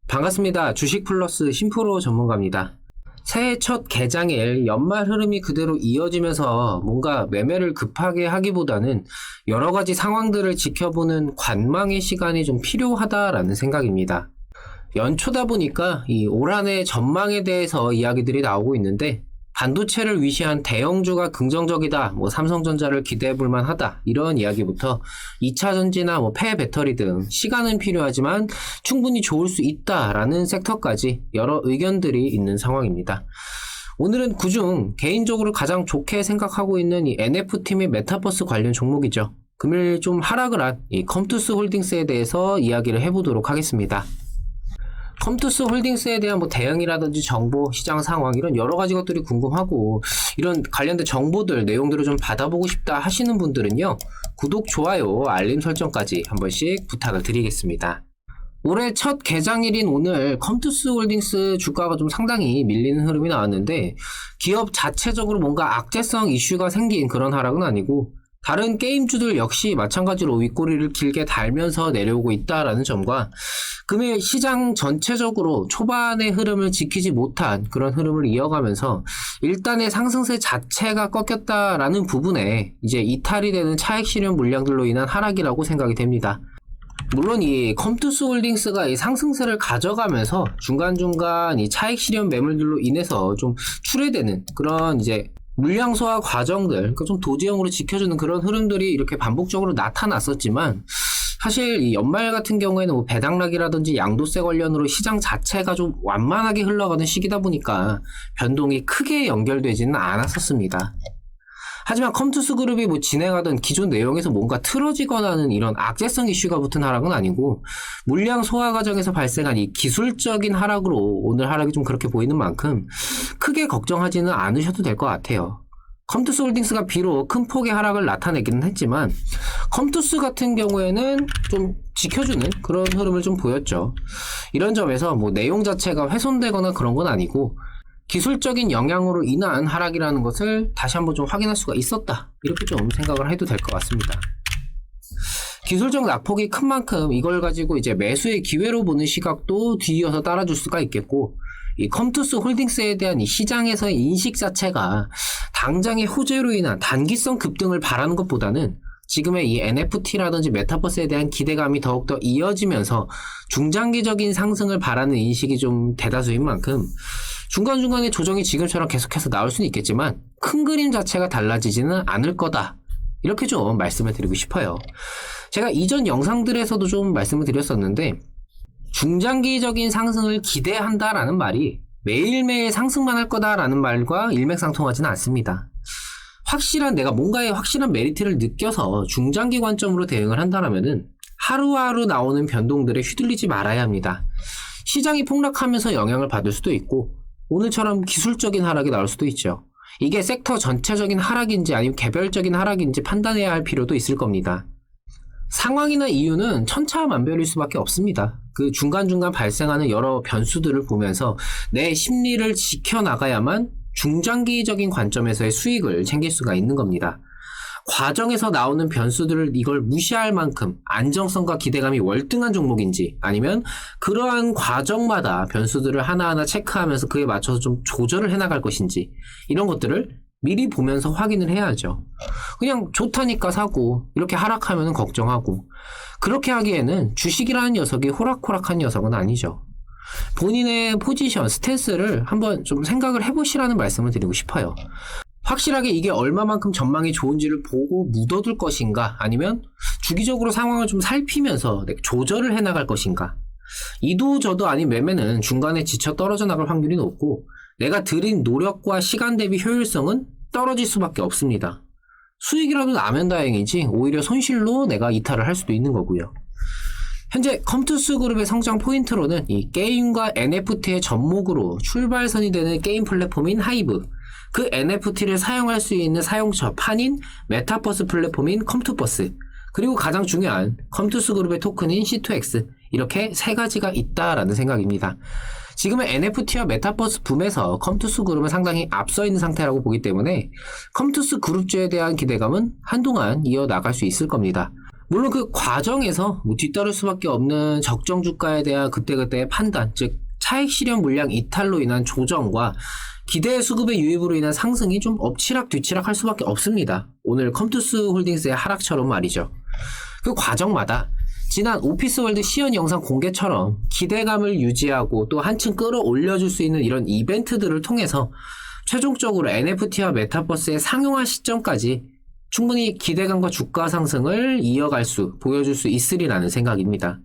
반갑습니다. 주식플러스 심프로 전문가입니다. 새해 첫 개장일 연말 흐름이 그대로 이어지면서 뭔가 매매를 급하게 하기보다는 여러 가지 상황들을 지켜보는 관망의 시간이 좀 필요하다라는 생각입니다. 연초다 보니까 이 올 한 해 전망에 대해서 이야기들이 나오고 있는데 반도체를 위시한 대형주가 긍정적이다, 삼성전자를 기대해 볼 만하다, 이런 이야기부터 2차전지나 폐배터리 등 시간은 필요하지만 충분히 좋을 수 있다라는 섹터까지 여러 의견들이 있는 상황입니다. 오늘은 그중 개인적으로 가장 좋게 생각하고 있는 이 NFT 및 메타버스 관련 종목이죠. 금일 좀 하락을 한 이 컴투스 홀딩스에 대해서 이야기를 해보도록 하겠습니다. 컴투스 홀딩스에 대한 대응이라든지 정보, 시장 상황 이런 여러 가지 것들이 궁금하고 이런 관련된 정보들, 내용들을 좀 받아보고 싶다 하시는 분들은요, 구독, 좋아요, 알림 설정까지 한 번씩 부탁을 드리겠습니다. 올해 첫 개장일인 오늘 컴투스 홀딩스 주가가 좀 상당히 밀리는 흐름이 나왔는데 기업 자체적으로 뭔가 악재성 이슈가 생긴 그런 하락은 아니고 다른 게임주들 역시 마찬가지로 윗꼬리를 길게 달면서 내려오고 있다라는 점과 금일 시장 전체적으로 초반의 흐름을 지키지 못한 그런 흐름을 이어가면서 일단의 상승세 자체가 꺾였다라는 부분에 이제 이탈이 되는 차익 실현 물량들로 인한 하락이라고 생각이 됩니다. 물론 이 컴투스 홀딩스가 이 상승세를 가져가면서 중간중간 이 차익 실현 매물들로 인해서 좀 출회되는 그런 이제 물량 소화 과정들, 좀 도지형으로 지켜주는 그런 흐름들이 이렇게 반복적으로 나타났었지만 사실 이 연말 같은 경우에는 배당락이라든지 양도세 관련으로 시장 자체가 좀 완만하게 흘러가는 시기다 보니까 변동이 크게 연결되지는 않았었습니다. 하지만 컴투스 그룹이 진행하던 기존 내용에서 뭔가 틀어지거나 하는 이런 악재성 이슈가 붙은 하락은 아니고 물량 소화 과정에서 발생한 이 기술적인 하락으로 오늘 하락이 좀 그렇게 보이는 만큼 크게 걱정하지는 않으셔도 될 것 같아요. 컴투스 홀딩스가 비록 큰 폭의 하락을 나타내기는 했지만 컴투스 같은 경우에는 좀 지켜주는 그런 흐름을 좀 보였죠. 이런 점에서 내용 자체가 훼손되거나 그런 건 아니고 기술적인 영향으로 인한 하락이라는 것을 다시 한번 좀 확인할 수가 있었다, 이렇게 좀 생각을 해도 될 것 같습니다. 기술적 낙폭이 큰 만큼 이걸 가지고 이제 매수의 기회로 보는 시각도 뒤이어서 따라줄 수가 있겠고, 이 컴투스 홀딩스에 대한 이 시장에서의 인식 자체가 당장의 호재로 인한 단기성 급등을 바라는 것보다는 지금의 이 NFT라든지 메타버스에 대한 기대감이 더욱더 이어지면서 중장기적인 상승을 바라는 인식이 좀 대다수인 만큼 중간중간에 조정이 지금처럼 계속해서 나올 수는 있겠지만 큰 그림 자체가 달라지지는 않을 거다, 이렇게 좀 말씀을 드리고 싶어요. 제가 이전 영상들에서도 좀 말씀을 드렸었는데 중장기적인 상승을 기대한다라는 말이 매일매일 상승만 할 거다라는 말과 일맥상통하지는 않습니다. 내가 뭔가의 확실한 메리트를 느껴서 중장기 관점으로 대응을 한다면은 하루하루 나오는 변동들에 휘둘리지 말아야 합니다. 시장이 폭락하면서 영향을 받을 수도 있고 오늘처럼 기술적인 하락이 나올 수도 있죠. 이게 섹터 전체적인 하락인지 아니면 개별적인 하락인지 판단해야 할 필요도 있을 겁니다. 상황이나 이유는 천차만별일 수밖에 없습니다. 그 중간중간 발생하는 여러 변수들을 보면서 내 심리를 지켜나가야만 중장기적인 관점에서의 수익을 챙길 수가 있는 겁니다. 과정에서 나오는 변수들을 이걸 무시할 만큼 안정성과 기대감이 월등한 종목인지 아니면 그러한 과정마다 변수들을 하나하나 체크하면서 그에 맞춰서 좀 조절을 해나갈 것인지 이런 것들을 미리 보면서 확인을 해야죠. 그냥 좋다니까 사고 이렇게 하락하면 걱정하고 그렇게 하기에는 주식이라는 녀석이 호락호락한 녀석은 아니죠. 본인의 포지션, 스탠스를 한번 좀 생각을 해보시라는 말씀을 드리고 싶어요. 확실하게 이게 얼마만큼 전망이 좋은지를 보고 묻어둘 것인가 아니면 주기적으로 상황을 좀 살피면서 조절을 해나갈 것인가. 이도 저도 아닌 매매는 중간에 지쳐 떨어져 나갈 확률이 높고 내가 들인 노력과 시간 대비 효율성은 떨어질 수밖에 없습니다. 수익이라도 나면 다행이지 오히려 손실로 내가 이탈을 할 수도 있는 거고요. 현재 컴투스 그룹의 성장 포인트로는 이 게임과 NFT의 접목으로 출발선이 되는 게임 플랫폼인 하이브, 그 NFT를 사용할 수 있는 사용처판인 메타버스 플랫폼인 컴투버스, 그리고 가장 중요한 컴투스 그룹의 토큰인 C2X, 이렇게 세 가지가 있다라는 생각입니다. 지금의 NFT와 메타버스 붐에서 컴투스 그룹은 상당히 앞서 있는 상태라고 보기 때문에 컴투스 그룹주에 대한 기대감은 한동안 이어나갈 수 있을 겁니다. 물론 그 과정에서 뒤따를 수밖에 없는 적정 주가에 대한 그때그때의 판단, 즉 차익 실현 물량 이탈로 인한 조정과 기대 수급의 유입으로 인한 상승이 좀 엎치락 뒤치락 할 수밖에 없습니다. 오늘 컴투스 홀딩스의 하락처럼 말이죠. 그 과정마다 지난 오피스월드 시연 영상 공개처럼 기대감을 유지하고 또 한층 끌어올려줄 수 있는 이런 이벤트들을 통해서 최종적으로 NFT와 메타버스의 상용화 시점까지 충분히 기대감과 주가 상승을 보여줄 수 있으리라는 생각입니다.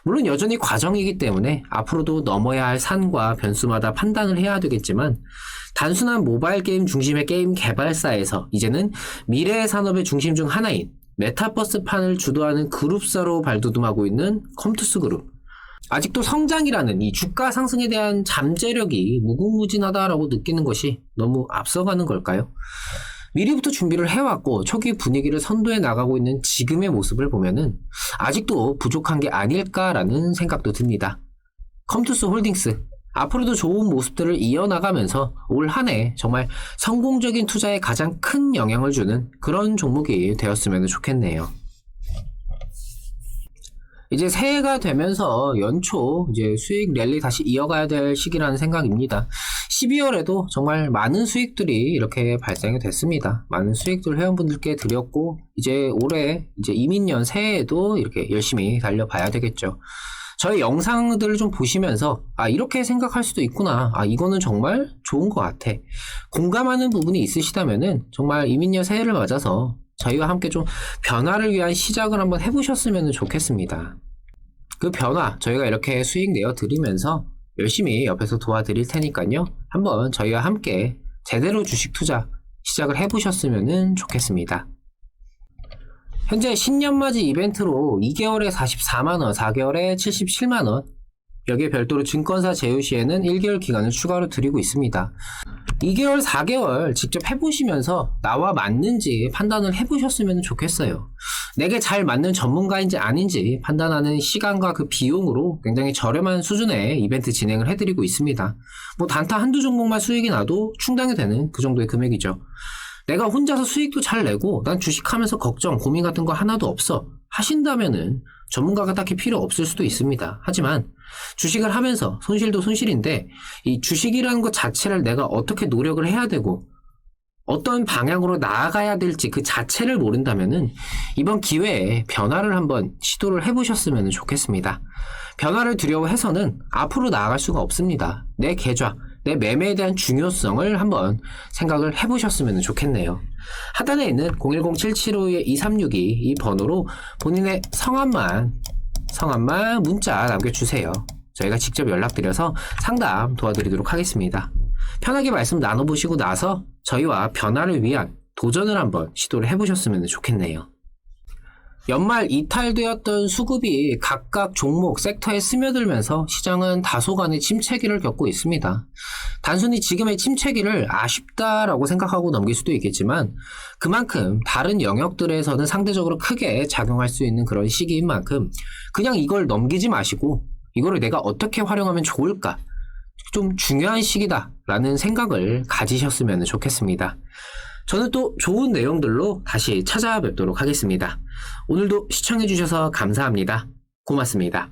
물론 여전히 과정이기 때문에 앞으로도 넘어야 할 산과 변수마다 판단을 해야 되겠지만 단순한 모바일 게임 중심의 게임 개발사에서 이제는 미래의 산업의 중심 중 하나인 메타버스판을 주도하는 그룹사로 발돋움하고 있는 컴투스 그룹. 아직도 성장이라는 이 주가 상승에 대한 잠재력이 무궁무진하다라고 느끼는 것이 너무 앞서가는 걸까요? 미리부터 준비를 해왔고 초기 분위기를 선도해 나가고 있는 지금의 모습을 보면은 아직도 부족한 게 아닐까라는 생각도 듭니다. 컴투스 홀딩스 앞으로도 좋은 모습들을 이어나가면서 올 한 해 정말 성공적인 투자에 가장 큰 영향을 주는 그런 종목이 되었으면 좋겠네요. 이제 새해가 되면서 연초 이제 수익 랠리 다시 이어가야 될 시기라는 생각입니다. 12월에도 정말 많은 수익들이 이렇게 발생이 됐습니다. 많은 수익들 회원분들께 드렸고 이제 올해 이제 이민년 새해에도 이렇게 열심히 달려봐야 되겠죠. 저희 영상들을 좀 보시면서 이렇게 생각할 수도 있구나, 이거는 정말 좋은 것 같아, 공감하는 부분이 있으시다면은 정말 이민년 새해를 맞아서 저희와 함께 좀 변화를 위한 시작을 한번 해보셨으면 좋겠습니다. 그 변화 저희가 이렇게 수익 내어 드리면서 열심히 옆에서 도와드릴 테니까요, 한번 저희와 함께 제대로 주식 투자 시작을 해보셨으면 좋겠습니다. 현재 신년맞이 이벤트로 2개월에 44만원, 4개월에 77만원, 여기에 별도로 증권사 제휴 시에는 1개월 기간을 추가로 드리고 있습니다. 2개월, 4개월 직접 해보시면서 나와 맞는지 판단을 해보셨으면 좋겠어요. 내게 잘 맞는 전문가인지 아닌지 판단하는 시간과 그 비용으로 굉장히 저렴한 수준의 이벤트 진행을 해드리고 있습니다. 뭐 단타 한두 종목만 수익이 나도 충당이 되는 그 정도의 금액이죠. 내가 혼자서 수익도 잘 내고 난 주식하면서 걱정, 고민 같은 거 하나도 없어 하신다면은 전문가가 딱히 필요 없을 수도 있습니다. 하지만 주식을 하면서 손실도 손실인데 이 주식이라는 것 자체를 내가 어떻게 노력을 해야 되고 어떤 방향으로 나아가야 될지 그 자체를 모른다면은 이번 기회에 변화를 한번 시도를 해보셨으면 좋겠습니다. 변화를 두려워해서는 앞으로 나아갈 수가 없습니다. 내 계좌, 내 매매에 대한 중요성을 한번 생각을 해보셨으면 좋겠네요. 하단에 있는 010-775-2362 이 번호로 본인의 성함만 문자 남겨주세요. 저희가 직접 연락드려서 상담 도와드리도록 하겠습니다. 편하게 말씀 나눠보시고 나서 저희와 변화를 위한 도전을 한번 시도를 해보셨으면 좋겠네요. 연말 이탈되었던 수급이 각각 종목, 섹터에 스며들면서 시장은 다소간의 침체기를 겪고 있습니다. 단순히 지금의 침체기를 아쉽다라고 생각하고 넘길 수도 있겠지만 그만큼 다른 영역들에서는 상대적으로 크게 작용할 수 있는 그런 시기인 만큼 그냥 이걸 넘기지 마시고 이거를 내가 어떻게 활용하면 좋을까? 좀 중요한 시기다라는 생각을 가지셨으면 좋겠습니다. 저는 또 좋은 내용들로 다시 찾아뵙도록 하겠습니다. 오늘도 시청해주셔서 감사합니다. 고맙습니다.